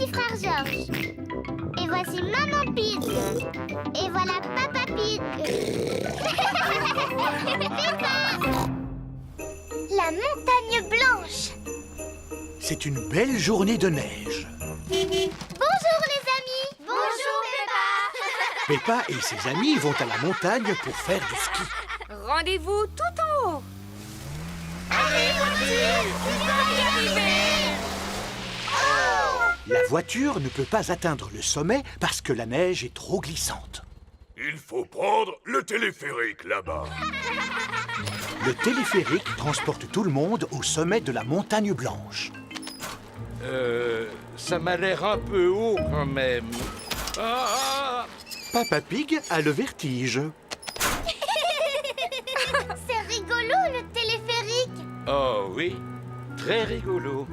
petit frère Georges. Et voici Maman Pig. Et voilà Papa Pig. Peppa. La montagne blanche. C'est une belle journée de neige. Bonjour les amis. Bonjour Peppa. Peppa et ses amis vont à la montagne pour faire du ski. Rendez-vous tout en haut. Allez voiture, on va y arriver. La voiture ne peut pas atteindre le sommet parce que la neige est trop glissante. Il faut prendre le téléphérique là-bas. Le téléphérique transporte tout le monde au sommet de la montagne blanche. Ça m'a l'air un peu haut quand même. Ah! Papa Pig a le vertige. C'est rigolo le téléphérique. Oh oui, très rigolo.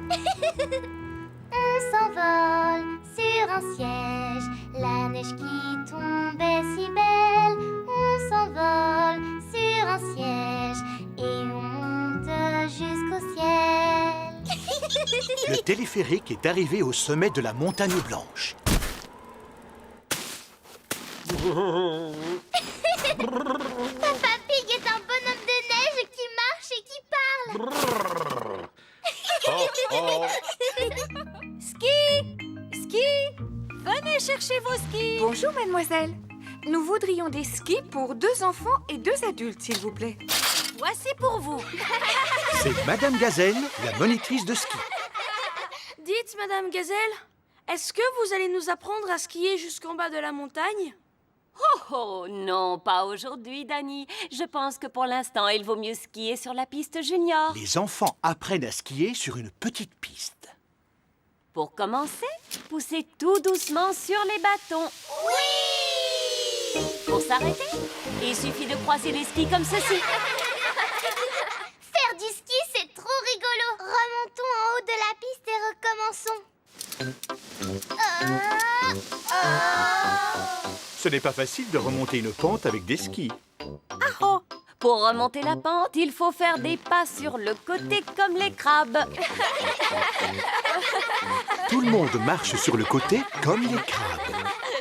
On s'envole sur un siège, la neige qui tombe est si belle. On s'envole sur un siège et on monte jusqu'au ciel. Le téléphérique est arrivé au sommet de la montagne blanche. Papa Pig est un bonhomme de neige qui marche et qui parle. Ski, venez chercher vos skis. Bonjour, mademoiselle. Nous voudrions des skis pour 2 enfants et 2 adultes, s'il vous plaît. Voici pour vous. C'est Madame Gazelle, la monitrice de ski. Dites, Madame Gazelle, est-ce que vous allez nous apprendre à skier jusqu'en bas de la montagne? Oh non, pas aujourd'hui, Dani. Je pense que pour l'instant, il vaut mieux skier sur la piste junior. Les enfants apprennent à skier sur une petite piste. Pour commencer, poussez tout doucement sur les bâtons. Oui! Pour s'arrêter, il suffit de croiser les skis comme ceci. Faire du ski, c'est trop rigolo. Remontons en haut de la piste et recommençons. Ce n'est pas facile de remonter une pente avec des skis. Oh, pour remonter la pente, il faut faire des pas sur le côté comme les crabes. Tout le monde marche sur le côté comme les crabes.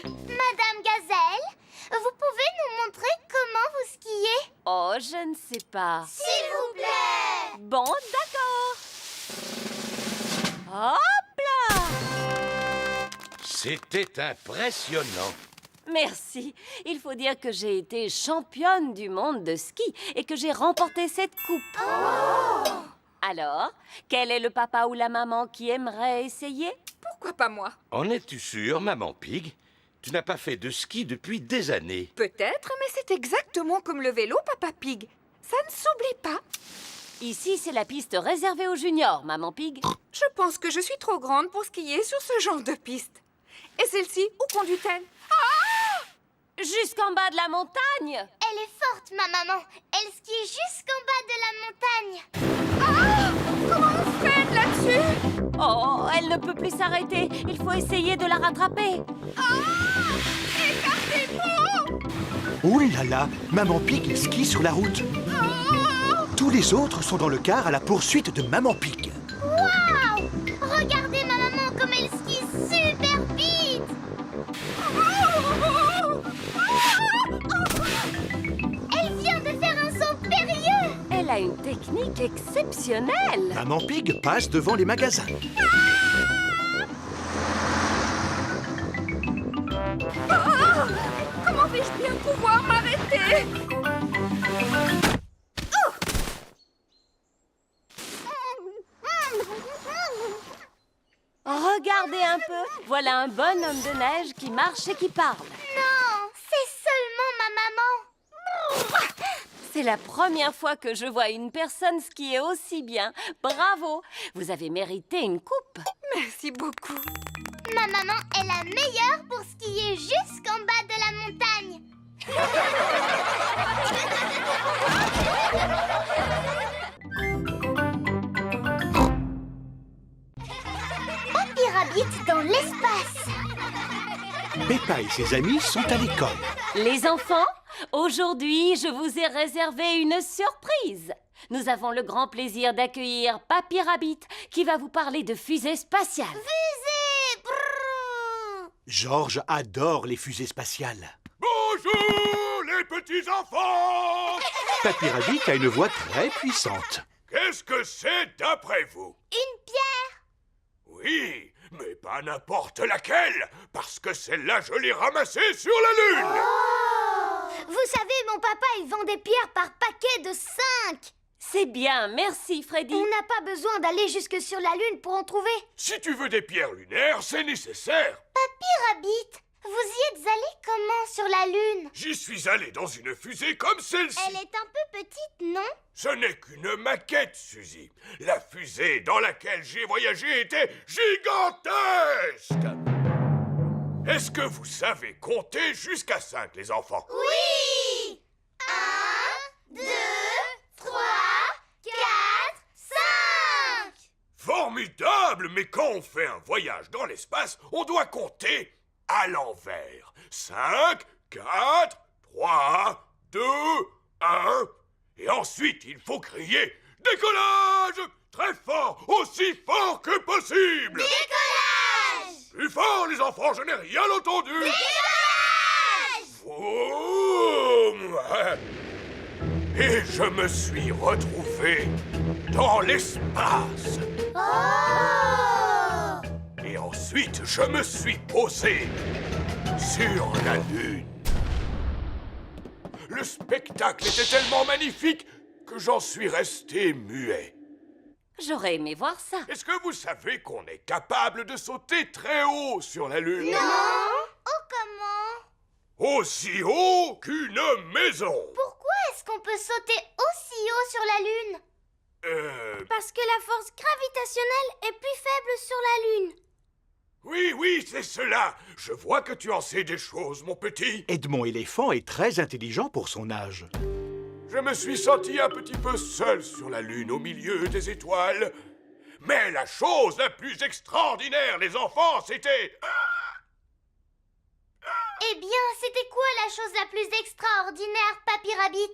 Madame Gazelle, vous pouvez nous montrer comment vous skiez? Oh, je ne sais pas. S'il vous plaît! Bon, d'accord. Hop là! C'était impressionnant. Merci. Il faut dire que j'ai été championne du monde de ski et que j'ai remporté cette coupe. Alors, quel est le papa ou la maman qui aimerait essayer? Pourquoi pas moi? En es-tu sûre, Maman Pig? Tu n'as pas fait de ski depuis des années. Peut-être, mais c'est exactement comme le vélo, Papa Pig. Ça ne s'oublie pas. Ici, c'est la piste réservée aux juniors, Maman Pig. Je pense que je suis trop grande pour skier sur ce genre de piste. Et celle-ci, où conduit-elle? Jusqu'en bas de la montagne. Elle est forte, ma maman. Elle skie jusqu'en bas de la montagne. Comment on freine là-dessus? Oh, elle ne peut plus s'arrêter. Il faut essayer de la rattraper. Ouh là là, Maman Pig skie sur la route. Tous les autres sont dans le car à la poursuite de Maman Pig. Waouh! Regardez ma maman comme elle skie super vite. Elle vient de faire un saut périlleux. Elle a une technique exceptionnelle. Maman Pig passe devant les magasins. Comment vais-je bien pouvoir m'arrêter? Regardez un peu. Voilà un bonhomme de neige qui marche et qui parle. Non, c'est seulement ma maman. C'est la première fois que je vois une personne skier aussi bien. Bravo. Vous avez mérité une coupe. Merci beaucoup. Ma maman est la meilleure pour skier jusqu'en bas de la montagne. Papy Rabbit dans l'espace. Peppa et ses amis sont à l'école. Les enfants, aujourd'hui, je vous ai réservé une surprise. Nous avons le grand plaisir d'accueillir Papy Rabbit qui va vous parler de fusée spatiale. Fusée! Brrr. Georges adore les fusées spatiales. Bonjour, les petits enfants! Papy Rabbit a une voix très puissante. Qu'est-ce que c'est d'après vous? Une pierre. Oui, mais pas n'importe laquelle, parce que celle-là, je l'ai ramassée sur la Lune! Vous savez, mon papa, il vend des pierres par paquet de 5. C'est bien, merci Freddy. On n'a pas besoin d'aller jusque sur la Lune pour en trouver. Si tu veux des pierres lunaires, c'est nécessaire. Papy Rabbit, vous y êtes allé comment sur la Lune? J'y suis allé dans une fusée comme celle-ci. Elle est un peu petite, non? Ce n'est qu'une maquette, Suzy. La fusée dans laquelle j'ai voyagé était gigantesque. Est-ce que vous savez compter jusqu'à 5, les enfants? Oui! 1, 2, 3, 4, 5! Formidable! Mais quand on fait un voyage dans l'espace, on doit compter à l'envers. 5, 4, 3, 2, 1... Et ensuite, il faut crier « Décollage !» Très fort, aussi fort que possible. Décollage! Plus fort, les enfants, je n'ai rien entendu. Décollage! Vroom. Et je me suis retrouvé dans l'espace. Oh! Et ensuite, je me suis posé sur la Lune. Le spectacle était tellement magnifique que j'en suis resté muet. J'aurais aimé voir ça. Est-ce que vous savez qu'on est capable de sauter très haut sur la Lune? Non! Oh, comment? Aussi haut qu'une maison. Pourquoi est-ce qu'on peut sauter aussi haut sur la Lune? Parce que la force gravitationnelle est plus faible sur la Lune. Oui, c'est cela. Je vois que tu en sais des choses, mon petit. Edmond éléphant est très intelligent pour son âge. Je me suis senti un petit peu seul sur la Lune, au milieu des étoiles. Mais la chose la plus extraordinaire, les enfants, c'était... Eh bien, c'était quoi la chose la plus extraordinaire, Papy Rabbit?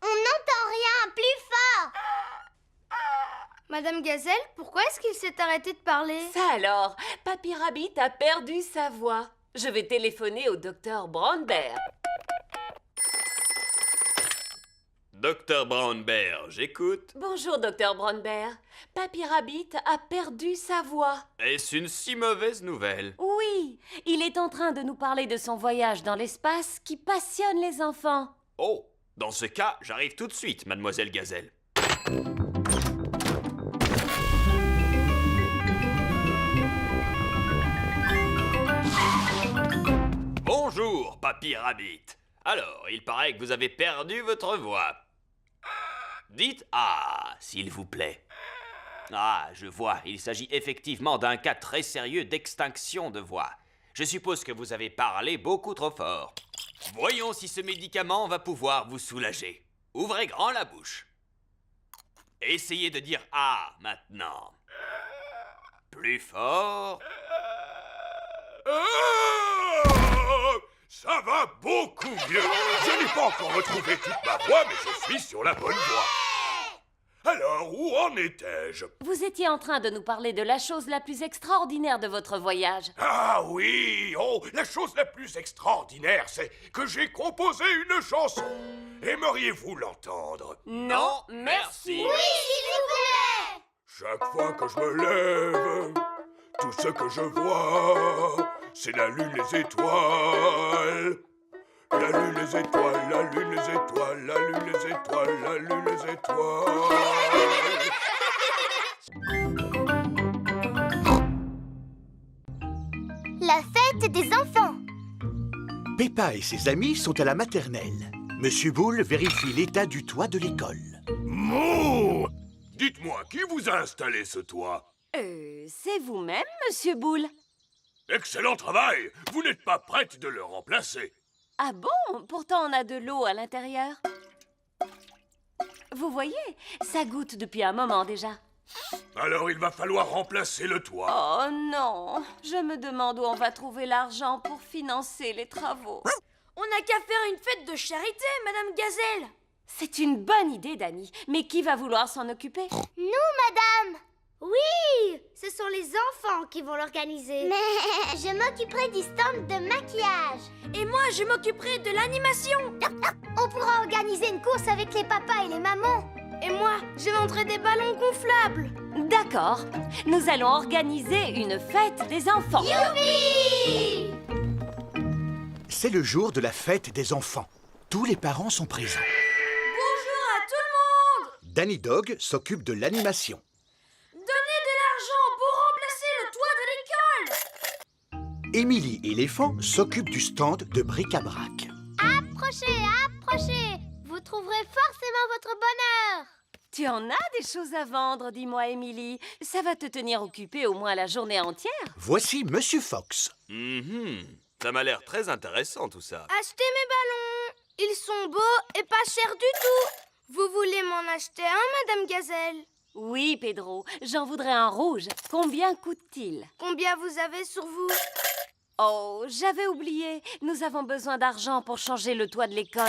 On n'entend rien, plus fort! Madame Gazelle, pourquoi est-ce qu'il s'est arrêté de parler? Ça alors, Papy Rabbit a perdu sa voix. Je vais téléphoner au docteur Brownbear. Docteur Brownbear, j'écoute. Bonjour, docteur Brownbear. Papy Rabbit a perdu sa voix. Est-ce une si mauvaise nouvelle? Oui, il est en train de nous parler de son voyage dans l'espace qui passionne les enfants. Oh, dans ce cas, j'arrive tout de suite, mademoiselle Gazelle. Bonjour, Papy Rabbit. Alors, il paraît que vous avez perdu votre voix. Dites « Ah », s'il vous plaît. Ah, je vois, il s'agit effectivement d'un cas très sérieux d'extinction de voix. Je suppose que vous avez parlé beaucoup trop fort. Voyons si ce médicament va pouvoir vous soulager. Ouvrez grand la bouche. Essayez de dire « Ah » maintenant. Plus fort. Ça va beaucoup mieux. Je n'ai pas encore retrouvé toute ma voix, mais je suis sur la bonne voie. Alors, où en étais-je? Vous étiez en train de nous parler de la chose la plus extraordinaire de votre voyage. Ah oui, oh, la chose la plus extraordinaire, c'est que j'ai composé une chanson. Aimeriez-vous l'entendre? Non, merci. Oui, s'il vous plaît! Chaque fois que je me lève, tout ce que je vois, c'est la lune, les étoiles. La lune, les étoiles, la lune, les étoiles, la lune, les étoiles, la lune, les étoiles. La fête des enfants. Peppa et ses amis sont à la maternelle. Monsieur Boule vérifie l'état du toit de l'école. Mouh! Dites-moi, qui vous a installé ce toit? C'est vous-même, Monsieur Boule. Excellent travail! Vous n'êtes pas prête de le remplacer. Ah bon? Pourtant, on a de l'eau à l'intérieur. Vous voyez, ça goutte depuis un moment déjà. Alors il va falloir remplacer le toit. Oh non, je me demande où on va trouver l'argent pour financer les travaux. On n'a qu'à faire une fête de charité, Madame Gazelle. C'est une bonne idée, Dani. Mais qui va vouloir s'en occuper? Nous, madame. Oui, ce sont les enfants qui vont l'organiser. Mais je m'occuperai du stand de maquillage. Et moi, je m'occuperai de l'animation. On pourra organiser une course avec les papas et les mamans. Et moi, je vendrai des ballons gonflables. D'accord. Nous allons organiser une fête des enfants. Youpi! C'est le jour de la fête des enfants. Tous les parents sont présents. Bonjour à tout le monde. Danny Dog s'occupe de l'animation. Donnez de l'argent pour remplacer le toit de l'école. Émilie éléphant s'occupe du stand de bric-à-brac. Approchez, approchez. Vous trouverez forcément votre bonheur. Tu en as des choses à vendre, dis-moi, Émilie. Ça va te tenir occupée au moins la journée entière. Voici Monsieur Fox. Ça m'a l'air très intéressant tout ça. Achetez mes ballons. Ils sont beaux et pas chers du tout. Vous voulez m'en acheter un, Madame Gazelle? Oui, Pedro, j'en voudrais un rouge. Combien coûte-t-il? Combien vous avez sur vous? Oh, j'avais oublié. Nous avons besoin d'argent pour changer le toit de l'école.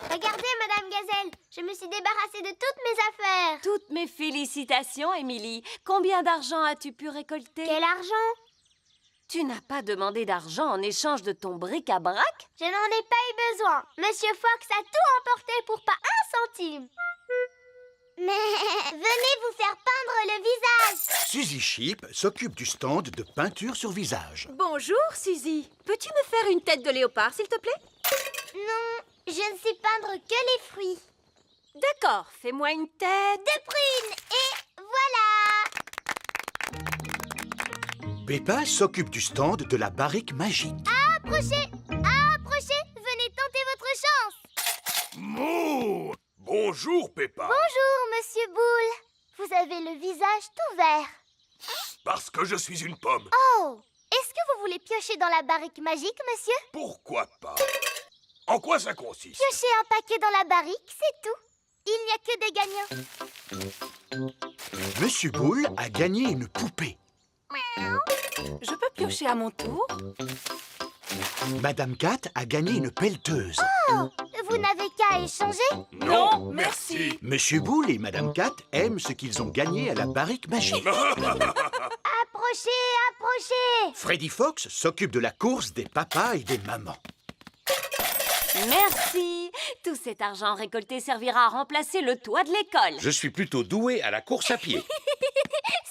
Regardez, Madame Gazelle, je me suis débarrassée de toutes mes affaires. Toutes mes félicitations, Émilie. Combien d'argent as-tu pu récolter? Quel argent? Tu n'as pas demandé d'argent en échange de ton bric-à-brac? Je n'en ai pas eu besoin. Monsieur Fox a tout emporté pour pas un centime. Mais venez vous faire peindre le visage. Suzy Sheep s'occupe du stand de peinture sur visage. Bonjour, Suzy. Peux-tu me faire une tête de léopard, s'il te plaît? Non, je ne sais peindre que les fruits. D'accord, fais-moi une tête. De prune, et voilà. Peppa s'occupe du stand de la barrique magique. Approchez, approchez, venez tenter votre chance. Mouh! Bonjour, Peppa. Bonjour, Monsieur Boule. Vous avez le visage tout vert. Parce que je suis une pomme. Oh, est-ce que vous voulez piocher dans la barrique magique, monsieur? Pourquoi pas? En quoi ça consiste? Piochez un paquet dans la barrique, c'est tout. Il n'y a que des gagnants. Monsieur Boule a gagné une poupée. Je peux piocher à mon tour? Madame Cat a gagné une pelleteuse. Oh, vous n'avez qu'à échanger. Non, merci. Monsieur Boule et Madame Cat aiment ce qu'ils ont gagné à la barrique magique. Approchez, approchez. Freddy Fox s'occupe de la course des papas et des mamans. Merci. Tout cet argent récolté servira à remplacer le toit de l'école. Je suis plutôt doué à la course à pied.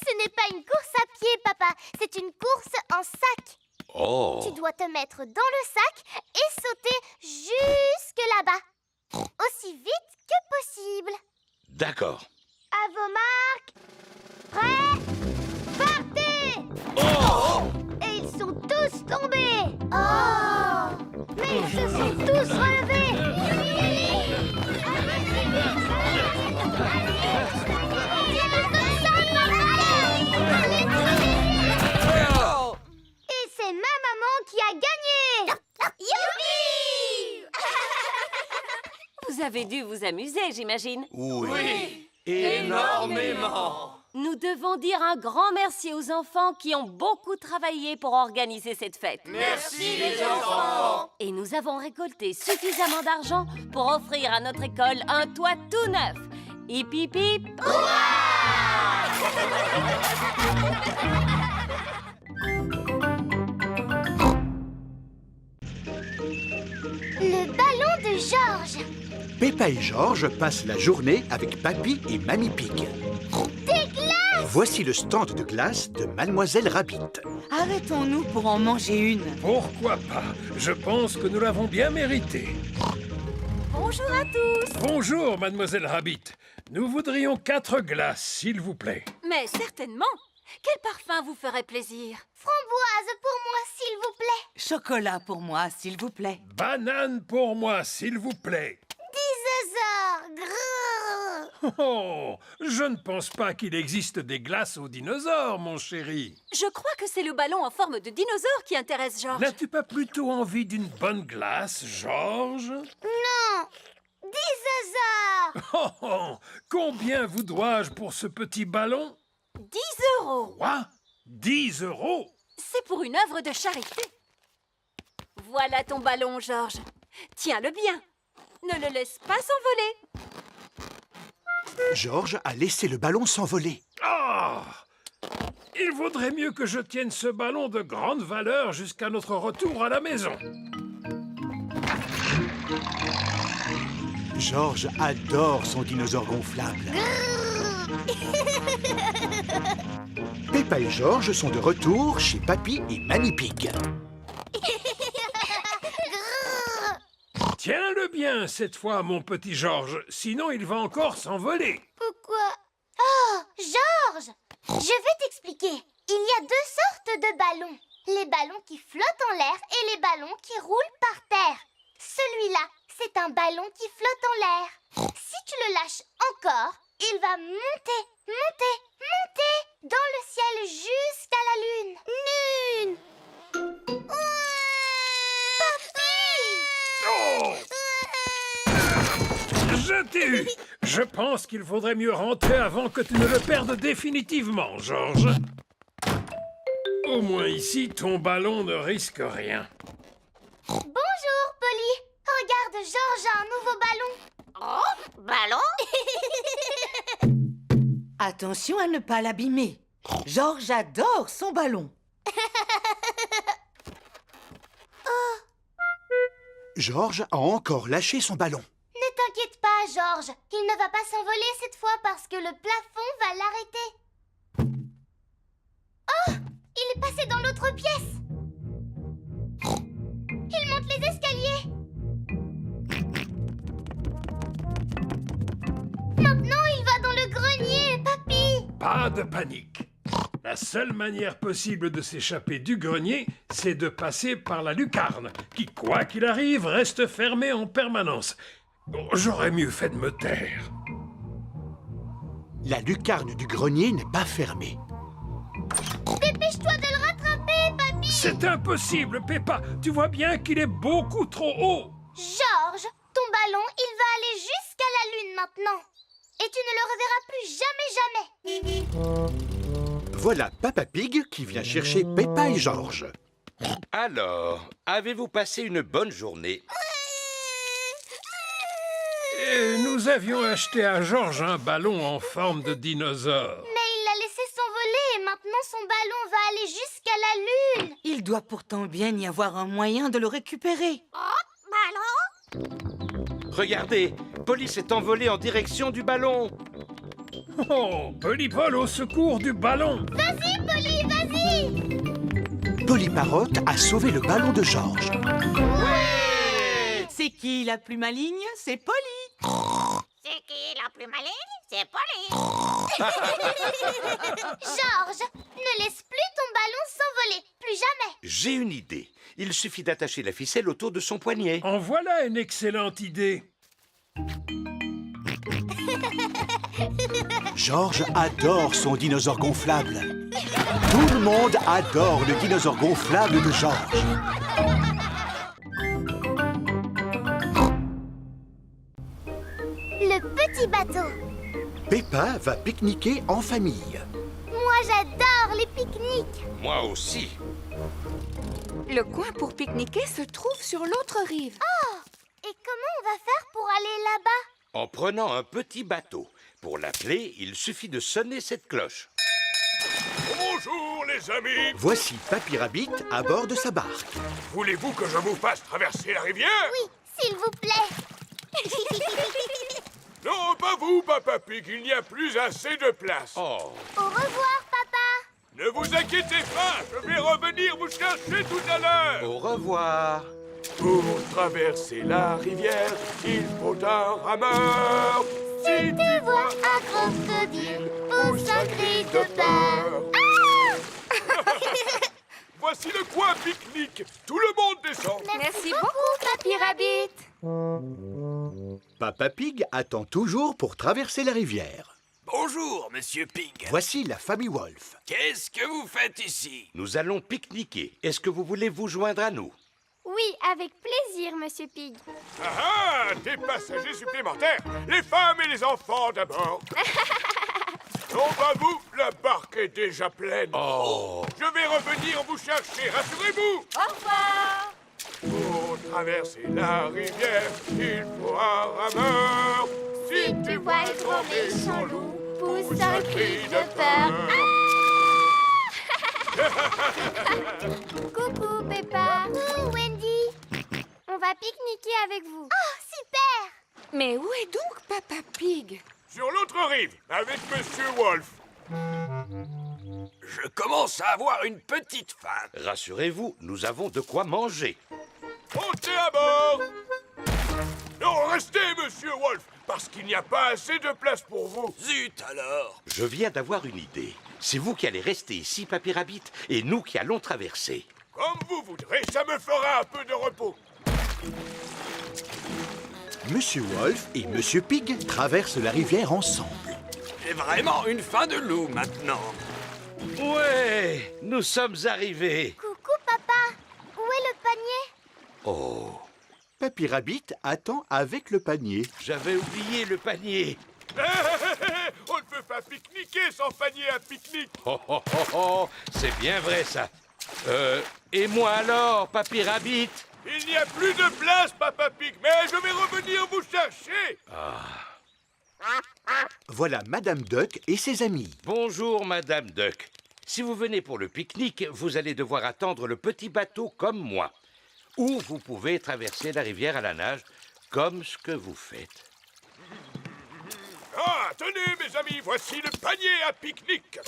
Ce n'est pas une course à pied, papa. C'est une course en sac. Oh! Tu dois te mettre dans le sac et sauter jusque là-bas. Aussi vite que possible. D'accord. À vos marques. Prêts? Partez! Et ils sont tous tombés. Oh! Mais ils se sont tous relevés. Et c'est ma maman qui a gagné. Youpi! Vous avez dû vous amuser, j'imagine. Oui. Énormément. Nous devons dire un grand merci aux enfants qui ont beaucoup travaillé pour organiser cette fête. Merci les enfants. Et nous avons récolté suffisamment d'argent pour offrir à notre école un toit tout neuf. Hip hip hip. Le ballon de Georges. Peppa et Georges passent la journée avec Papy et Mamie Pig. Des glaces. Voici le stand de glace de Mademoiselle Rabbit. Arrêtons-nous pour en manger une. Pourquoi pas? Je pense que nous l'avons bien mérité. Bonjour à tous. Bonjour, Mademoiselle Rabbit. Nous voudrions 4 glaces, s'il vous plaît. Mais certainement. Quel parfum vous ferait plaisir? Framboise pour moi, s'il vous plaît. Chocolat pour moi, s'il vous plaît. Banane pour moi, s'il vous plaît. Dinosaure. Grrr. Oh, je ne pense pas qu'il existe des glaces aux dinosaures, mon chéri. Je crois que c'est le ballon en forme de dinosaure qui intéresse Georges. N'as-tu pas plutôt envie d'une bonne glace, Georges? Non. Dinosaure. Oh, oh, combien vous dois-je pour ce petit ballon? 10 €. Quoi? 10 €? C'est pour une œuvre de charité. Voilà ton ballon, Georges. Tiens-le bien. Ne le laisse pas s'envoler. Georges a laissé le ballon s'envoler. Ah! Il vaudrait mieux que je tienne ce ballon de grande valeur jusqu'à notre retour à la maison. Georges adore son dinosaure gonflable. Peppa et Georges sont de retour chez Papy et Mamie Pig. Tiens-le bien cette fois, mon petit Georges, sinon il va encore s'envoler. Pourquoi? Oh, Georges! Je vais t'expliquer. Il y a deux sortes de ballons. Les ballons qui flottent en l'air et les ballons qui roulent par terre. Celui-là, c'est un ballon qui flotte en l'air. Si tu le lâches encore, il va monter, monter, monter dans le ciel jusqu'à la lune. Lune! Oh! Je t'ai eu! Je pense qu'il faudrait mieux rentrer avant que tu ne le perdes définitivement, Georges. Au moins ici, ton ballon ne risque rien. Bonjour, Polly. Regarde, Georges a un nouveau ballon. Oh, ballon? Attention à ne pas l'abîmer. Georges adore son ballon. Georges a encore lâché son ballon. Ne t'inquiète pas, Georges. Il ne va pas s'envoler cette fois parce que le plafond va l'arrêter. Oh! Il est passé dans l'autre pièce. Il monte les escaliers. Maintenant, il va dans le grenier, Papy. Pas de panique. La seule manière possible de s'échapper du grenier, c'est de passer par la lucarne, qui, quoi qu'il arrive, reste fermée en permanence. Bon, j'aurais mieux fait de me taire. La lucarne du grenier n'est pas fermée. Dépêche-toi de le rattraper, Papy. C'est impossible, Peppa. Tu vois bien qu'il est beaucoup trop haut. Georges, ton ballon, il va aller jusqu'à la lune maintenant. Et tu ne le reverras plus jamais, jamais. Voilà Papa Pig qui vient chercher Peppa et Georges. Alors, avez-vous passé une bonne journée? Et nous avions acheté à Georges un ballon en forme de dinosaure. Mais il l'a laissé s'envoler et maintenant son ballon va aller jusqu'à la lune. Il doit pourtant bien y avoir un moyen de le récupérer. Oh, ballon? Regardez, Polly s'est envolée en direction du ballon. Oh, Polly Paul au secours du ballon. Vas-y, Polly, vas-y. Polly Parrot a sauvé le ballon de Georges. C'est qui la plus maligne? C'est Polly. C'est qui la plus maligne? C'est Polly. Georges, ne laisse plus ton ballon s'envoler. Plus jamais. J'ai une idée. Il suffit d'attacher la ficelle autour de son poignet. En voilà une excellente idée. Georges adore son dinosaure gonflable. Tout le monde adore le dinosaure gonflable de Georges. Le petit bateau. Peppa va pique-niquer en famille. Moi, j'adore les pique-niques. Moi aussi. Le coin pour pique-niquer se trouve sur l'autre rive. Oh! Et comment on va faire pour aller là-bas? En prenant un petit bateau. Pour l'appeler, il suffit de sonner cette cloche. Bonjour les amis. Voici Papy Rabbit à bord de sa barque. Voulez-vous que je vous fasse traverser la rivière? Oui, s'il vous plaît. Non, pas vous, Papa Pig, il n'y a plus assez de place. Oh, Au revoir, papa. Ne vous inquiétez pas, je vais revenir vous chercher tout à l'heure. au revoir. Pour traverser la rivière, il faut un rameur. Si tu vois un crocodile, pousse un cri de peur. Voici le coin pique-nique. Tout le monde descend. Merci beaucoup, Papy Rabbit. Papa Pig attend toujours pour traverser la rivière. Bonjour, Monsieur Pig. Voici la famille Wolf. Qu'est-ce que vous faites ici? Nous allons pique-niquer. Est-ce que vous voulez vous joindre à nous? Oui, avec plaisir, Monsieur Pig. Ah, des passagers supplémentaires. Les femmes et les enfants d'abord. Non, pas vous, la barque est déjà pleine. Oh, Je vais revenir vous chercher, rassurez-vous. Au revoir. Pour traverser la rivière, il faut un rameur. Si tu vois le gros méchant loup, pousse un cri de peur. Coucou, Peppa. Coucou, Wendy. On va pique-niquer avec vous. Oh, super! Mais où est donc Papa Pig? Sur l'autre rive, avec Monsieur Wolf. Je commence à avoir une petite faim. Rassurez-vous, nous avons de quoi manger. Montez à bord. Non, restez, Monsieur Wolf, parce qu'il n'y a pas assez de place pour vous. Zut alors. Je viens d'avoir une idée. C'est vous qui allez rester ici, Papy Rabbit, et nous qui allons traverser. Comme vous voudrez, ça me fera un peu de repos. Monsieur Wolf et Monsieur Pig traversent la rivière ensemble. J'ai vraiment une faim de loup maintenant. Ouais, nous sommes arrivés. Coucou, papa. Où est le panier? Oh, Papy Rabbit attend avec le panier. j'avais oublié le panier. On ne peut pas pique-niquer sans panier à pique-nique. Oh, oh, oh, oh, c'est bien vrai ça. Et moi alors, Papy Rabbit? Il n'y a plus de place, Papa Pig, mais je vais revenir vous chercher. Voilà Madame Duck et ses amis. Bonjour, Madame Duck. Si vous venez pour le pique-nique, vous allez devoir attendre le petit bateau comme moi. Ou vous pouvez traverser la rivière à la nage, comme ce que vous faites. Ah, tenez, mes amis, voici le panier à pique-nique.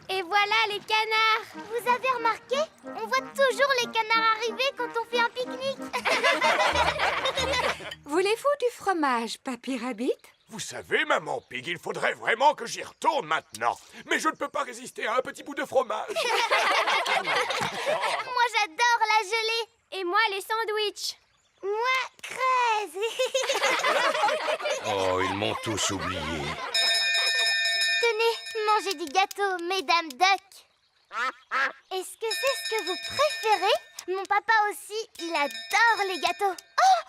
Et voilà les canards. Vous avez remarqué? On voit toujours les canards arriver quand on fait un pique-nique. Voulez-vous du fromage, Papy Rabbit? Vous savez, Maman Pig, il faudrait vraiment que j'y retourne maintenant. Mais je ne peux pas résister à un petit bout de fromage. Moi, j'adore la gelée. Et moi, les sandwichs. Moi, crèse. Oh, ils m'ont tous oublié. Tenez, mangez du gâteau, Mesdames Duck. Est-ce que c'est ce que vous préférez? Mon papa aussi, il adore les gâteaux. Oh!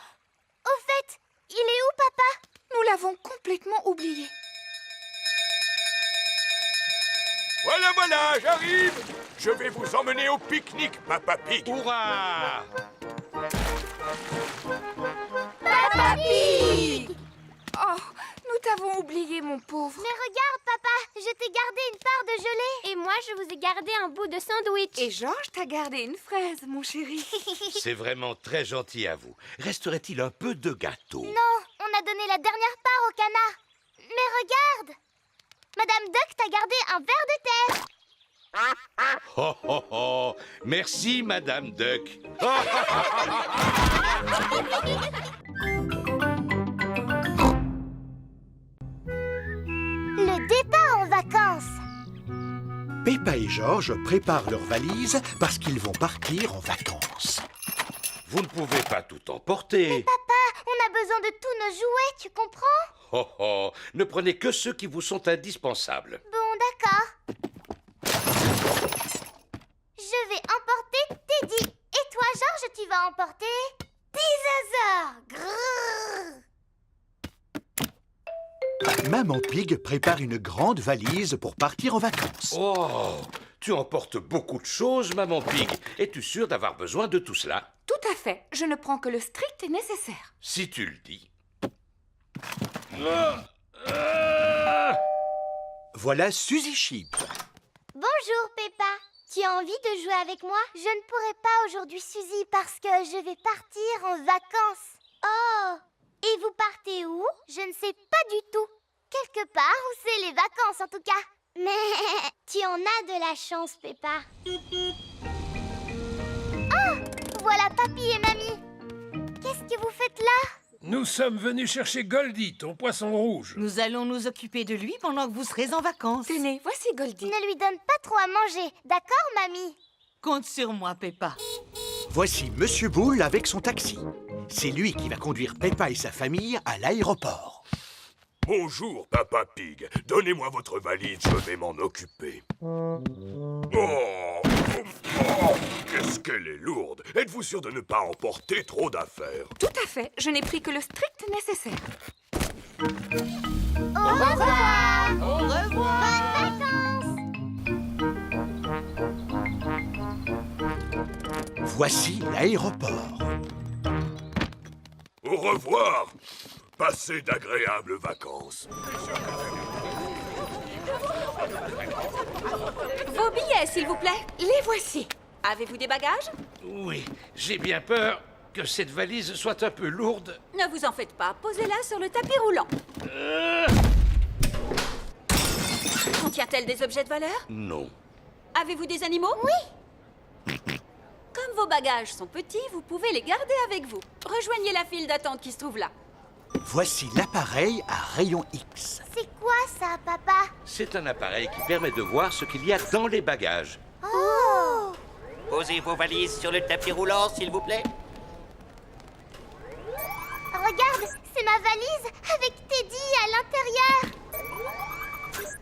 Au fait, il est où, papa? Nous l'avons complètement oublié. Voilà, voilà, j'arrive. Je vais vous emmener au pique-nique, Papa Pig. Hurrah! Papa Pig! Oh, nous t'avons oublié, mon pauvre. Mais regarde, papa, je t'ai gardé une part de gelée. Et moi, je vous ai gardé un bout de sandwich. Et Georges t'a gardé une fraise, mon chéri. C'est vraiment très gentil à vous. Resterait-il un peu de gâteau? Non, on a donné la dernière part au canard. Mais regarde! Madame Duck t'a gardé un ver de terre. Oh, oh, oh. Merci, Madame Duck. Le départ en vacances. Peppa et George préparent leurs valises parce qu'ils vont partir en vacances. Vous ne pouvez pas tout emporter. Papa, on a besoin de tous nos jouets, tu comprends? Oh, oh. Ne prenez que ceux qui vous sont indispensables. Bon, d'accord. Je vais emporter Teddy. Et toi, Georges, tu vas emporter Dinosaure. Grrr. Maman Pig prépare une grande valise pour partir en vacances. Oh, tu emportes beaucoup de choses, Maman Pig. Es-tu sûre d'avoir besoin de tout cela? Tout à fait. Je ne prends que le strict nécessaire. Si tu le dis. Voilà Suzy Sheep. Bonjour, Peppa. Tu as envie de jouer avec moi? Je ne pourrai pas aujourd'hui, Suzy, parce que je vais partir en vacances. Oh! Et vous partez où? Je ne sais pas du tout. Quelque part où c'est les vacances, en tout cas. Mais tu en as de la chance, Peppa. Ah! Voilà Papy et Mamie. Qu'est-ce que vous faites là? Nous sommes venus chercher Goldie, ton poisson rouge. Nous allons nous occuper de lui pendant que vous serez en vacances. Tenez, voici Goldie. Ne lui donne pas trop à manger, d'accord, Mamie? Compte sur moi, Peppa. Voici Monsieur Bull avec son taxi. C'est lui qui va conduire Peppa et sa famille à l'aéroport. Bonjour, Papa Pig. Donnez-moi votre valise, je vais m'en occuper. Oh, qu'est-ce qu'elle est lourde. Êtes-vous sûr de ne pas emporter trop d'affaires? Tout à fait. Je n'ai pris que le strict nécessaire. Au revoir! Au revoir. Bonnes vacances! Voici l'aéroport. Au revoir. Passez d'agréables vacances. Vos billets, s'il vous plaît. Les voici. Avez-vous des bagages? Oui, j'ai bien peur que cette valise soit un peu lourde. Ne vous en faites pas, posez-la sur le tapis roulant. Contient-elle des objets de valeur? Non. Avez-vous des animaux? Oui. Comme vos bagages sont petits, vous pouvez les garder avec vous. Rejoignez la file d'attente qui se trouve là. Voici l'appareil à rayon X. C'est quoi ça, papa? C'est un appareil qui permet de voir ce qu'il y a dans les bagages. Oh! Posez vos valises sur le tapis roulant, s'il vous plaît. Regarde, c'est ma valise avec Teddy à l'intérieur.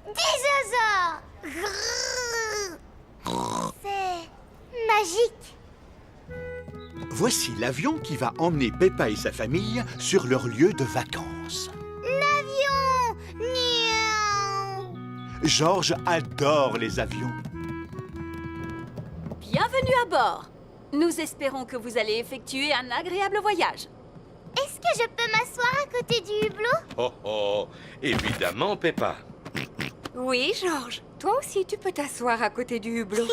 Dinosaure! C'est magique. Voici l'avion qui va emmener Peppa et sa famille sur leur lieu de vacances. L'avion! Miaou! Georges adore les avions. Bienvenue à bord. Nous espérons que vous allez effectuer un agréable voyage. Est-ce que je peux m'asseoir à côté du hublot? Oh oh, évidemment, Peppa. Oui, Georges. Toi aussi, tu peux t'asseoir à côté du hublot.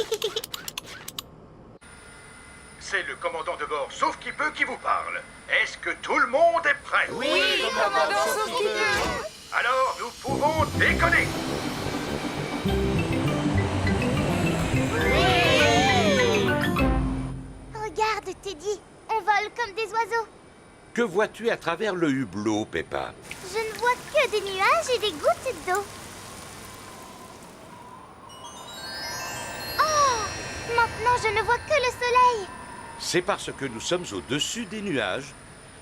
C'est le commandant de bord, sauf qui peut, qui vous parle. Est-ce que tout le monde est prêt? Oui, commandant, sauf qui peut. Alors, nous pouvons décoller. Regarde, Teddy, on vole comme des oiseaux. Que vois-tu à travers le hublot, Peppa? Je ne vois que des nuages et des gouttes d'eau. Oh! Maintenant, je ne vois que le soleil. C'est parce que nous sommes au-dessus des nuages.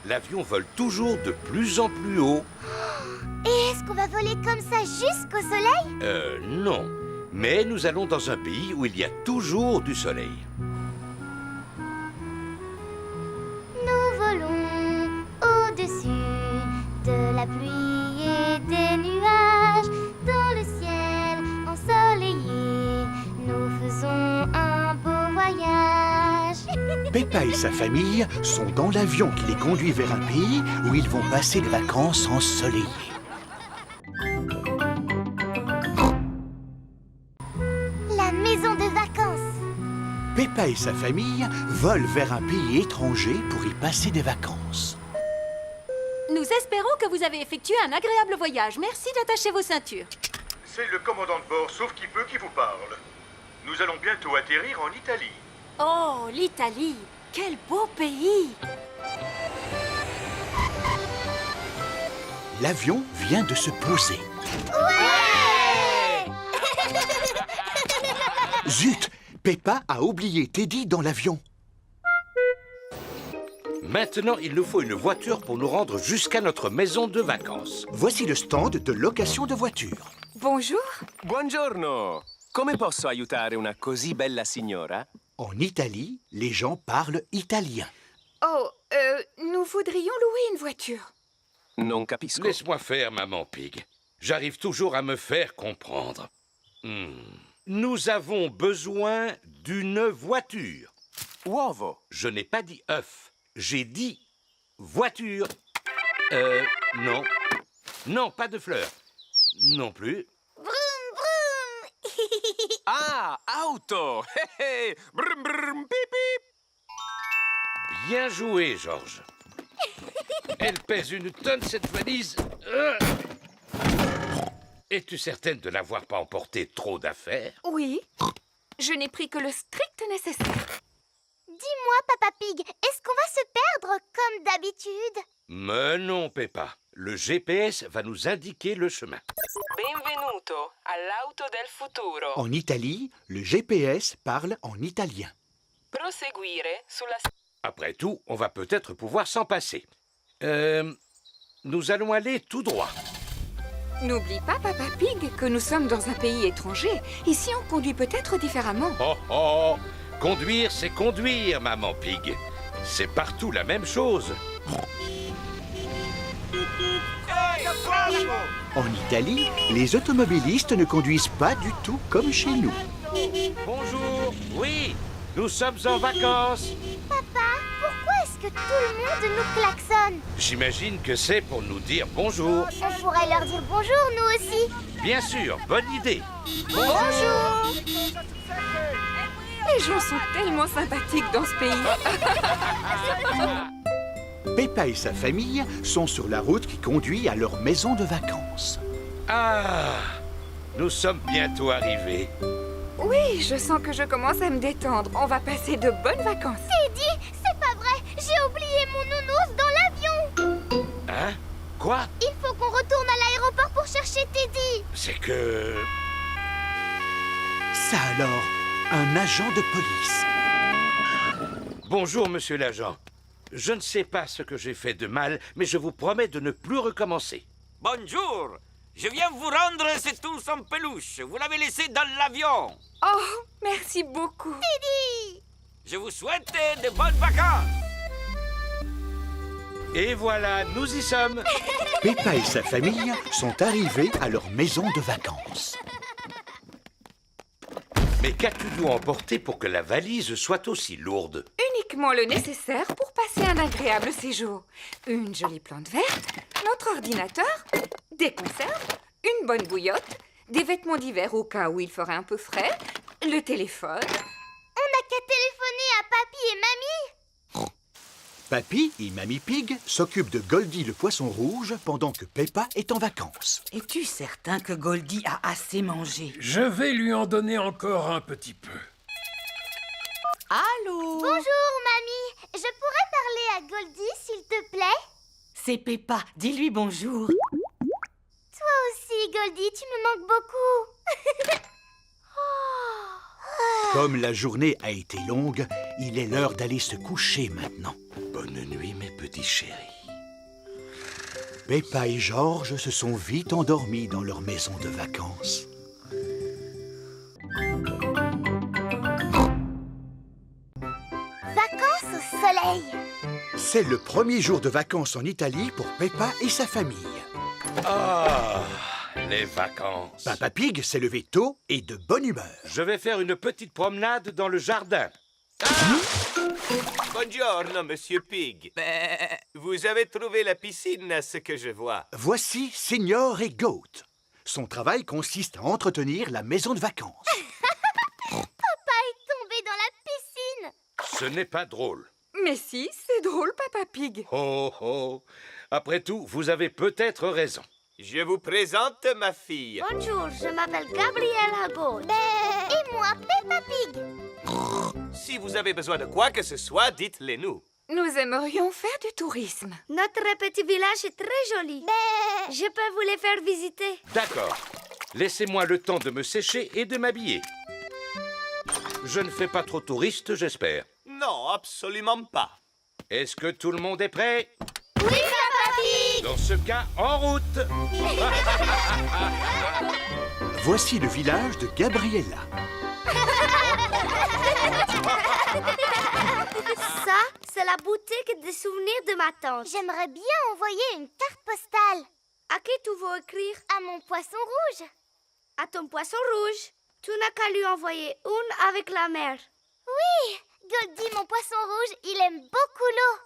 L'avion vole toujours de plus en plus haut. Et est-ce qu'on va voler comme ça jusqu'au soleil? Non. Mais nous allons dans un pays où il y a toujours du soleil. Nous volons au-dessus de la pluie et des nuages, dans le ciel ensoleillé. Nous faisons un beau voyage. Peppa et sa famille sont dans l'avion qui les conduit vers un pays où ils vont passer des vacances ensoleillées. La maison de vacances. Peppa et sa famille volent vers un pays étranger pour y passer des vacances. Nous espérons que vous avez effectué un agréable voyage. Merci d'attacher vos ceintures. C'est le commandant de bord, sauf qui peut, qui vous parle. Nous allons bientôt atterrir en Italie. Oh, l'Italie! Quel beau pays! L'avion vient de se poser. Ouais! Zut! Peppa a oublié Teddy dans l'avion. Maintenant, il nous faut une voiture pour nous rendre jusqu'à notre maison de vacances. Voici le stand de location de voitures. Bonjour. Buongiorno. Come posso aiutare una così bella signora? En Italie, les gens parlent italien. Oh, nous voudrions louer une voiture. Non capisco. Laisse-moi faire, maman Pig. J'arrive toujours à me faire comprendre. Nous avons besoin d'une voiture. Uovo. Je n'ai pas dit œuf. J'ai dit voiture. Non. Non, pas de fleurs. Non plus. Vroom, vroom. Ah, auto. Hé, hé. Brum, brum, pip, pip. Bien joué, Georges. Elle pèse une tonne, cette valise. Es-tu certaine de n'avoir pas emporté trop d'affaires? Oui. Je n'ai pris que le strict nécessaire. Dis-moi, Papa Pig, est-ce qu'on va se perdre comme d'habitude? Mais non, Peppa. Le GPS va nous indiquer le chemin. Benvenuto all'auto del futuro. En Italie, le GPS parle en italien. Proseguire sulla... Après tout, on va peut-être pouvoir s'en passer. Nous allons aller tout droit. N'oublie pas, Papa Pig, que nous sommes dans un pays étranger. Ici, on conduit peut-être différemment. Oh oh! Conduire, c'est conduire, maman Pig. C'est partout la même chose. En Italie, les automobilistes ne conduisent pas du tout comme chez nous. Bonjour. Oui, nous sommes en vacances. Papa, pourquoi est-ce que tout le monde nous klaxonne? J'imagine que c'est pour nous dire bonjour. On pourrait leur dire bonjour, nous aussi. Bien sûr, bonne idée. Bonjour. Les gens sont tellement sympathiques dans ce pays. Peppa et sa famille sont sur la route qui conduit à leur maison de vacances. Ah, nous sommes bientôt arrivés. Oui, je sens que je commence à me détendre. On va passer de bonnes vacances. Teddy, c'est pas vrai. J'ai oublié mon nounours dans l'avion. Hein? Quoi? Il faut qu'on retourne à l'aéroport pour chercher Teddy. C'est que... Ça alors, un agent de police. Bonjour, monsieur l'agent. Je ne sais pas ce que j'ai fait de mal, mais je vous promets de ne plus recommencer. Bonjour. Je viens vous rendre cet ours en peluche. Vous l'avez laissé dans l'avion. Oh, merci beaucoup. Teddy. Je vous souhaite de bonnes vacances. Et voilà, nous y sommes. Peppa et sa famille sont arrivés à leur maison de vacances. Mais qu'as-tu-nous emporté pour que la valise soit aussi lourde? Uniquement le nécessaire pour passer un agréable séjour. Une jolie plante verte, notre ordinateur, des conserves, une bonne bouillotte, des vêtements d'hiver au cas où il ferait un peu frais, le téléphone. On n'a qu'à téléphoner à Papy et Mamie. Papy et Mamie Pig s'occupent de Goldie le poisson rouge pendant que Peppa est en vacances. Es-tu certain que Goldie a assez mangé? Je vais lui en donner encore un petit peu. Allô? Bonjour, Mamie. Je pourrais parler à Goldie, s'il te plaît? C'est Peppa. Dis-lui bonjour. Toi aussi, Goldie, tu me manques beaucoup. Comme la journée a été longue, il est l'heure d'aller se coucher maintenant. Bonne nuit, mes petits chéris. Peppa et George se sont vite endormis dans leur maison de vacances. Vacances au soleil. C'est le premier jour de vacances en Italie pour Peppa et sa famille. Ah, les vacances. Papa Pig s'est levé tôt et de bonne humeur. Je vais faire une petite promenade dans le jardin. Buongiorno, Monsieur Pig. Vous avez trouvé la piscine, à ce que je vois. Voici Signor et Goat. Son travail consiste à entretenir la maison de vacances. Papa est tombé dans la piscine. Ce n'est pas drôle. Mais si, c'est drôle, Papa Pig. Oh, oh. Après tout, vous avez peut-être raison. Je vous présente ma fille. Bonjour, je m'appelle Gabriella Goat. Et moi, Peppa Pig. Si vous avez besoin de quoi que ce soit, dites-les nous. Nous aimerions faire du tourisme. Notre petit village est très joli. Je peux vous les faire visiter. D'accord. Laissez-moi le temps de me sécher et de m'habiller. Je ne fais pas trop touriste, j'espère. Non, absolument pas. Est-ce que tout le monde est prêt? Oui, Papa Pig. Dans ce cas, en route. Voici le village de Gabriella. Ça, c'est la boutique des souvenirs de ma tante. J'aimerais bien envoyer une carte postale. À qui tu veux écrire? À mon poisson rouge. À ton poisson rouge. Tu n'as qu'à lui envoyer une avec la mer. Oui, Goldie, mon poisson rouge, il aime beaucoup l'eau.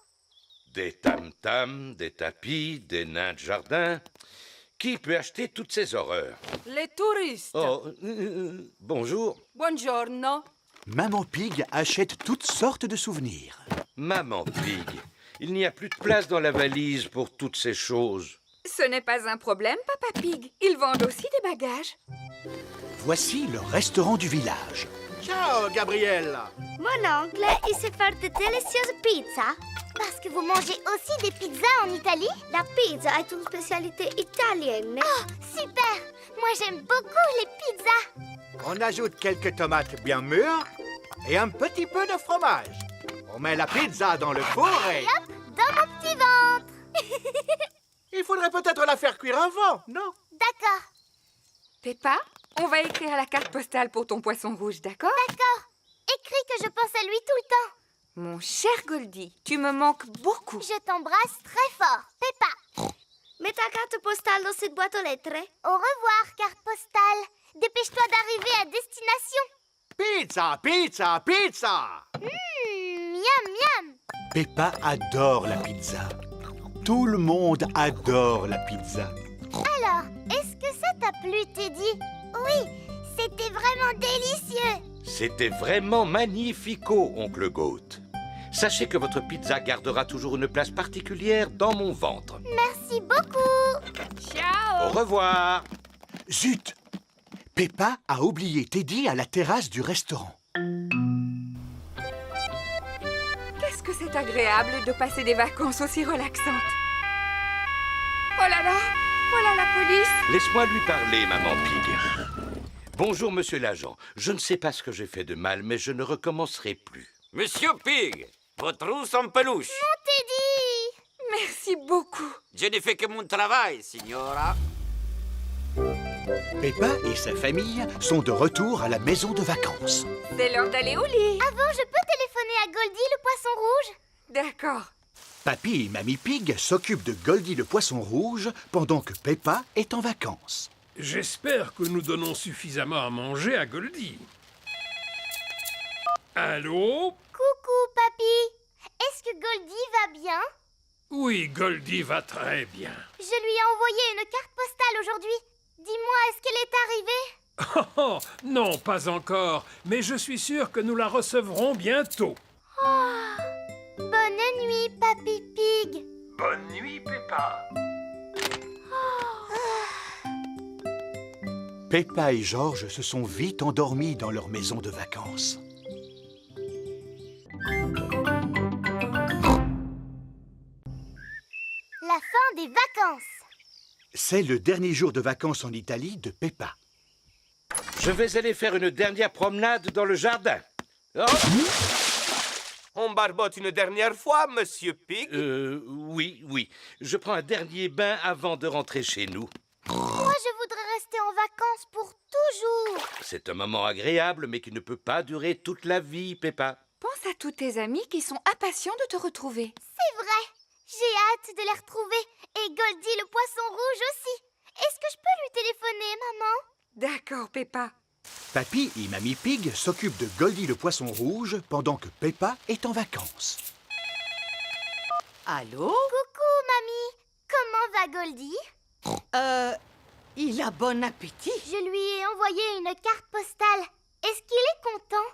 Des tam-tams, des tapis, des nains de jardin. Qui peut acheter toutes ces horreurs? Les touristes. Oh, bonjour. Buongiorno. Maman Pig achète toutes sortes de souvenirs. Maman Pig, il n'y a plus de place dans la valise pour toutes ces choses. Ce n'est pas un problème, Papa Pig. Ils vendent aussi des bagages. Voici le restaurant du village. Ciao, Gabriella. Mon oncle, il sait faire de délicieuses pizzas. Parce que vous mangez aussi des pizzas en Italie? La pizza est une spécialité italienne. Oh, super! Moi, j'aime beaucoup les pizzas. On ajoute quelques tomates bien mûres et un petit peu de fromage. On met la pizza dans le four et... Hop, dans mon petit ventre. Il faudrait peut-être la faire cuire avant, non? D'accord. Peppa, on va écrire la carte postale pour ton poisson rouge, d'accord? D'accord. Écris que je pense à lui tout le temps. Mon cher Goldie, tu me manques beaucoup. Je t'embrasse très fort, Peppa. Mets ta carte postale dans cette boîte aux lettres. Au revoir, carte postale. Dépêche-toi d'arriver à destination. Pizza, pizza, pizza. Miam, miam. Peppa adore la pizza. Tout le monde adore la pizza. Alors, est-ce que ça t'a plu, Teddy? Oui, c'était vraiment délicieux. C'était vraiment magnifico, oncle Goat. Sachez que votre pizza gardera toujours une place particulière dans mon ventre. Merci beaucoup. Ciao. Au revoir. Zut! Peppa a oublié Teddy à la terrasse du restaurant. Qu'est-ce que c'est agréable de passer des vacances aussi relaxantes. Oh là là, voilà la police. Laisse-moi lui parler, maman Pig. Bonjour, monsieur l'agent. Je ne sais pas ce que j'ai fait de mal, mais je ne recommencerai plus. Monsieur Pig, votre ours en peluche. Mon Teddy! Merci beaucoup. Je n'ai fait que mon travail, signora. Peppa et sa famille sont de retour à la maison de vacances. C'est l'heure d'aller au lit. Avant, je peux téléphoner à Goldie, le poisson rouge? D'accord. Papy et Mamie Pig s'occupent de Goldie le poisson rouge pendant que Peppa est en vacances. J'espère que nous donnons suffisamment à manger à Goldie. Allô? Coucou, papy. Est-ce que Goldie va bien? Oui, Goldie va très bien. Je lui ai envoyé une carte postale aujourd'hui. Dis-moi, est-ce qu'elle est arrivée? Oh, non, pas encore, mais je suis sûr que nous la recevrons bientôt. Bonne nuit, Papy Pig. Bonne nuit, Peppa. Peppa et George se sont vite endormis dans leur maison de vacances. La fin des vacances. C'est le dernier jour de vacances en Italie de Peppa. Je vais aller faire une dernière promenade dans le jardin. Oh. On barbote une dernière fois, Monsieur Pig? Oui. Je prends un dernier bain avant de rentrer chez nous. Moi, je voudrais rester en vacances pour toujours. C'est un moment agréable, mais qui ne peut pas durer toute la vie, Peppa. Pense à tous tes amis qui sont impatients de te retrouver. C'est vrai. J'ai hâte de les retrouver. Et Goldie le poisson rouge aussi. Est-ce que je peux lui téléphoner, maman? D'accord, Peppa. Papy et Mamie Pig s'occupent de Goldie le poisson rouge pendant que Peppa est en vacances. Allô? Coucou, mamie. Comment va Goldie? Il a bon appétit. Je lui ai envoyé une carte postale. Est-ce qu'il est content?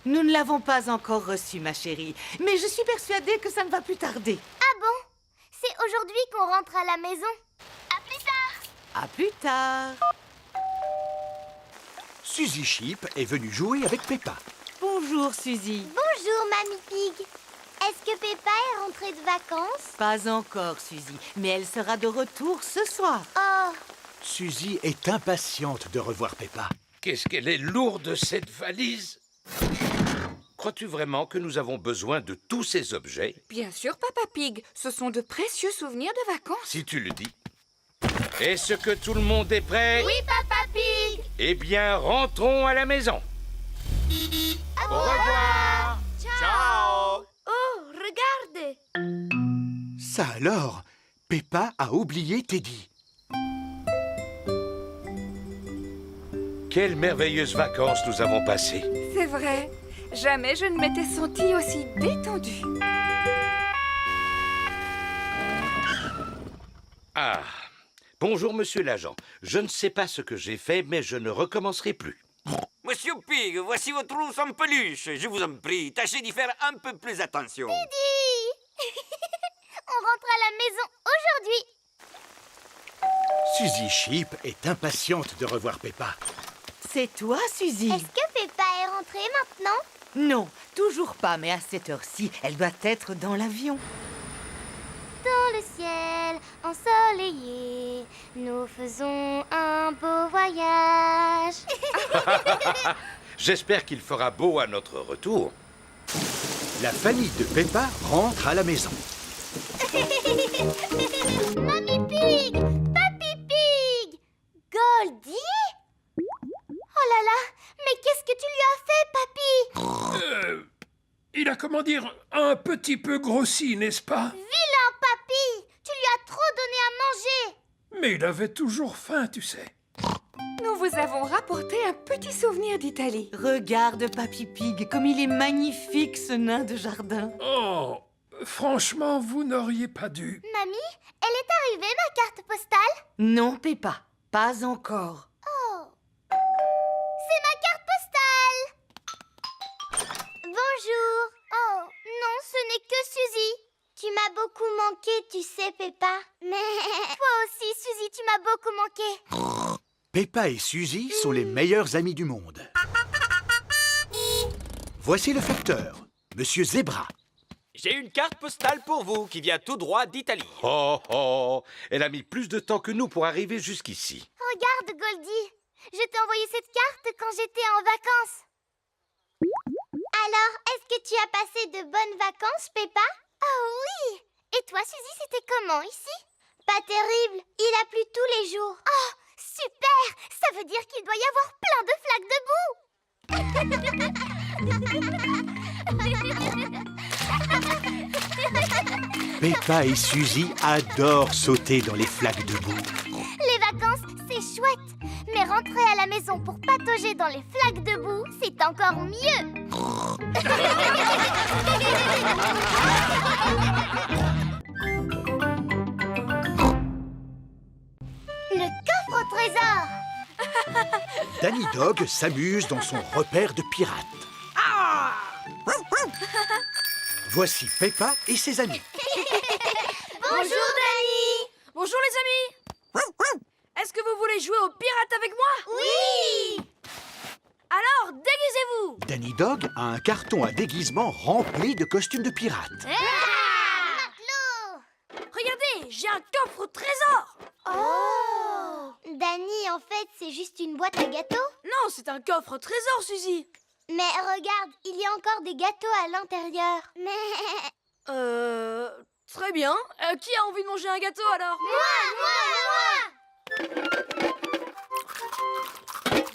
Nous ne l'avons pas encore reçu, ma chérie, mais je suis persuadée que ça ne va plus tarder. Ah bon? C'est aujourd'hui qu'on rentre à la maison. À plus tard. À plus tard. Suzy Sheep est venue jouer avec Peppa. Bonjour, Suzy. Bonjour, Mamie Pig. Est-ce que Peppa est rentrée de vacances? Pas encore, Suzy, mais elle sera de retour ce soir. Oh, Suzy est impatiente de revoir Peppa. Qu'est-ce qu'elle est lourde, cette valise! Crois-tu vraiment que nous avons besoin de tous ces objets? Bien sûr, Papa Pig. Ce sont de précieux souvenirs de vacances. Si tu le dis. Est-ce que tout le monde est prêt? oui, Papa Pig. Eh bien, rentrons à la maison. Au revoir! Ciao! Oh, regardez. Ça alors, Peppa a oublié Teddy. Quelles merveilleuses vacances nous avons passées. C'est vrai. Jamais je ne m'étais sentie aussi détendue. Ah, bonjour, monsieur l'agent. Je ne sais pas ce que j'ai fait, mais je ne recommencerai plus. Monsieur Pig, voici votre ours en peluche. Je vous en prie, tâchez d'y faire un peu plus attention. Teddy. On rentre à la maison aujourd'hui. Suzy Sheep est impatiente de revoir Peppa. C'est toi, Suzy? Est-ce que Peppa est rentrée maintenant? Non, toujours pas, mais à cette heure-ci, elle doit être dans l'avion. Dans le ciel ensoleillé, nous faisons un beau voyage. J'espère qu'il fera beau à notre retour. La famille de Peppa rentre à la maison. Mamie Pig! Papy Pig! Goldie? Oh là là! Mais qu'est-ce que tu lui as fait, papy? Il a, comment dire, un petit peu grossi, n'est-ce pas? Vilain papy! Tu lui as trop donné à manger! Mais il avait toujours faim, tu sais. nous vous avons rapporté un petit souvenir d'Italie. Regarde, Papy Pig, comme il est magnifique, ce nain de jardin. Oh, franchement, vous n'auriez pas dû. Mamie, elle est arrivée, ma carte postale? Non, Peppa, pas encore. Oh, c'est ma carte postale! Bonjour. Oh, non, ce n'est que Suzy. Tu m'as beaucoup manqué, tu sais, Peppa. Mais toi aussi, Suzy, tu m'as beaucoup manqué. Peppa et Suzy sont les meilleurs amis du monde. Voici le facteur, Monsieur Zebra. J'ai une carte postale pour vous qui vient tout droit d'Italie. Oh, oh, elle a mis plus de temps que nous pour arriver jusqu'ici. Regarde, Goldie. Je t'ai envoyé cette carte quand j'étais en vacances. Alors, est-ce que tu as passé de bonnes vacances, Peppa? Oh oui! Et toi, Suzy, c'était comment ici? Pas terrible. Il a plu tous les jours. Oh, super! Ça veut dire qu'il doit y avoir plein de flaques de boue. Peppa et Suzy adorent sauter dans les flaques de boue. Les vacances, c'est chouette. Mais rentrer à la maison pour patauger dans les flaques de boue, c'est encore mieux. Le coffre au trésor. Danny Dog s'amuse dans son repère de pirates. Voici Peppa et ses amis. Bonjour, Danny. Bonjour, les amis. Est-ce que vous voulez jouer aux pirates avec moi? Oui. Alors, déguisez-vous. Danny Dog a un carton à déguisement rempli de costumes de pirates. Matelot. Regardez, j'ai un coffre au trésor. Oh. Danny, en fait, c'est juste une boîte à gâteaux. Non, c'est un coffre au trésor, Suzy. Mais regarde, il y a encore des gâteaux à l'intérieur. Mais... Très bien. Qui a envie de manger un gâteau, alors? Moi.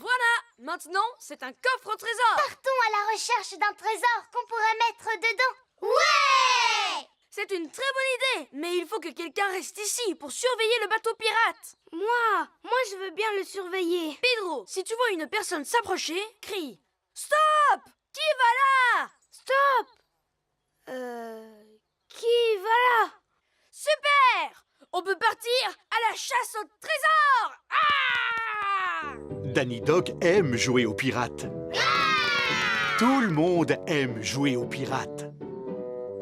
Voilà. Maintenant, c'est un coffre au trésor. Partons à la recherche d'un trésor qu'on pourrait mettre dedans. Ouais! C'est une très bonne idée, mais il faut que quelqu'un reste ici pour surveiller le bateau pirate. Moi, je veux bien le surveiller. Pedro, si tu vois une personne s'approcher, crie « Stop! Qui va là ?» Stop! Qui va là? Super! On peut partir à la chasse au trésor! Ah! Danny Dog aime jouer aux pirates. Tout le monde aime jouer aux pirates.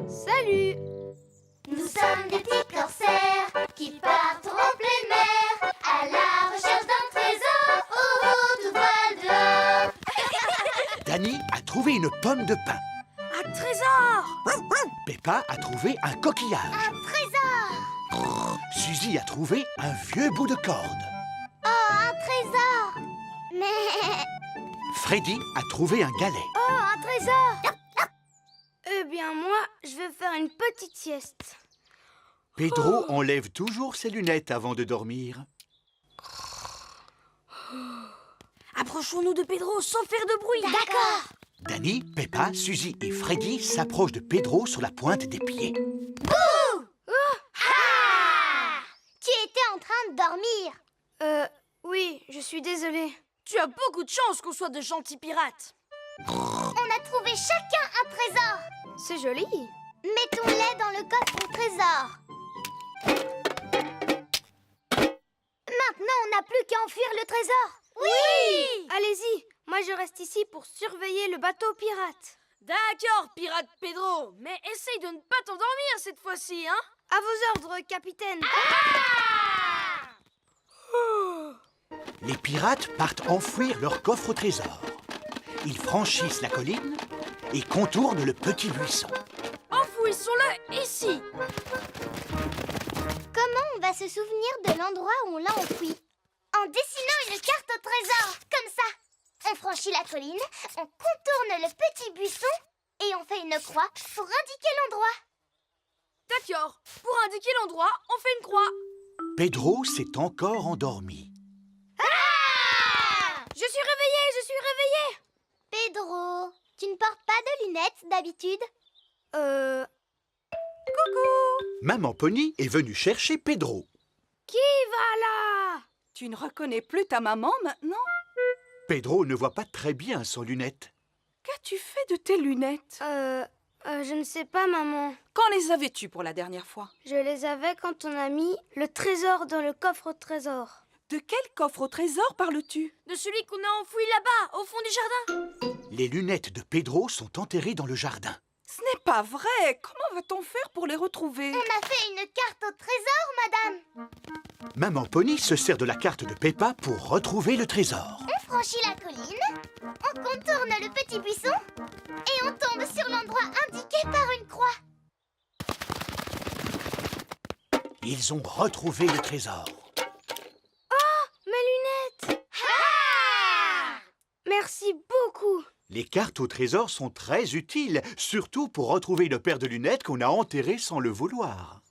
Salut! Nous sommes des petits corsaires qui partent en pleine mer à la recherche d'un trésor au haut de voile dehors. Danny a trouvé une pomme de pin. Un trésor! Peppa a trouvé un coquillage. Un trésor! Suzy a trouvé un vieux bout de corde. Oh, un trésor! Mais... Freddy a trouvé un galet. Oh, un trésor! Eh bien, moi, je vais faire une petite sieste. Pedro enlève toujours ses lunettes avant de dormir. Approchons-nous de Pedro sans faire de bruit. D'accord. Danny, Peppa, Suzy et Freddy s'approchent de Pedro sur la pointe des pieds. Bouh! Tu étais en train de dormir. Oui, je suis désolée. Tu as beaucoup de chance qu'on soit de gentils pirates. On a trouvé chacun un trésor. C'est joli. Mettons-les dans le coffre au trésor. Maintenant, on n'a plus qu'à enfuir le trésor. Oui! Allez-y. Moi, je reste ici pour surveiller le bateau pirate. D'accord, pirate Pedro, mais essaye de ne pas t'endormir cette fois-ci, hein? À vos ordres, capitaine. Les pirates partent enfouir leur coffre au trésor. Ils franchissent la colline et contournent le petit buisson. Enfouissons-le ici. Comment on va se souvenir de l'endroit où on l'a enfoui? En dessinant une carte au trésor, comme ça. On franchit la colline, on contourne le petit buisson et on fait une croix pour indiquer l'endroit. D'accord. Pour indiquer l'endroit, on fait une croix. Pedro s'est encore endormi. Je suis réveillée. Pedro, tu ne portes pas de lunettes d'habitude? Coucou. Maman Pony est venue chercher Pedro. Qui va là? Tu Tu ne reconnais plus ta maman maintenant? Pedro ne voit pas très bien sans lunettes. Qu'as-tu fait de tes lunettes? Je ne sais pas, maman. Quand les avais-tu pour la dernière fois? Je les avais quand on a mis le trésor dans le coffre au trésor. De quel coffre au trésor parles-tu? De celui qu'on a enfoui là-bas, au fond du jardin. Les lunettes de Pedro sont enterrées dans le jardin. Ce n'est pas vrai. Comment va-t-on faire pour les retrouver? On a fait une carte au trésor, madame. Maman Pony se sert de la carte de Peppa pour retrouver le trésor. On franchit la colline, on contourne le petit buisson et on tombe sur l'endroit indiqué par une croix. Ils ont retrouvé le trésor. Oh, mes lunettes! Merci beaucoup. Les cartes au trésor sont très utiles, surtout pour retrouver une paire de lunettes qu'on a enterrées sans le vouloir.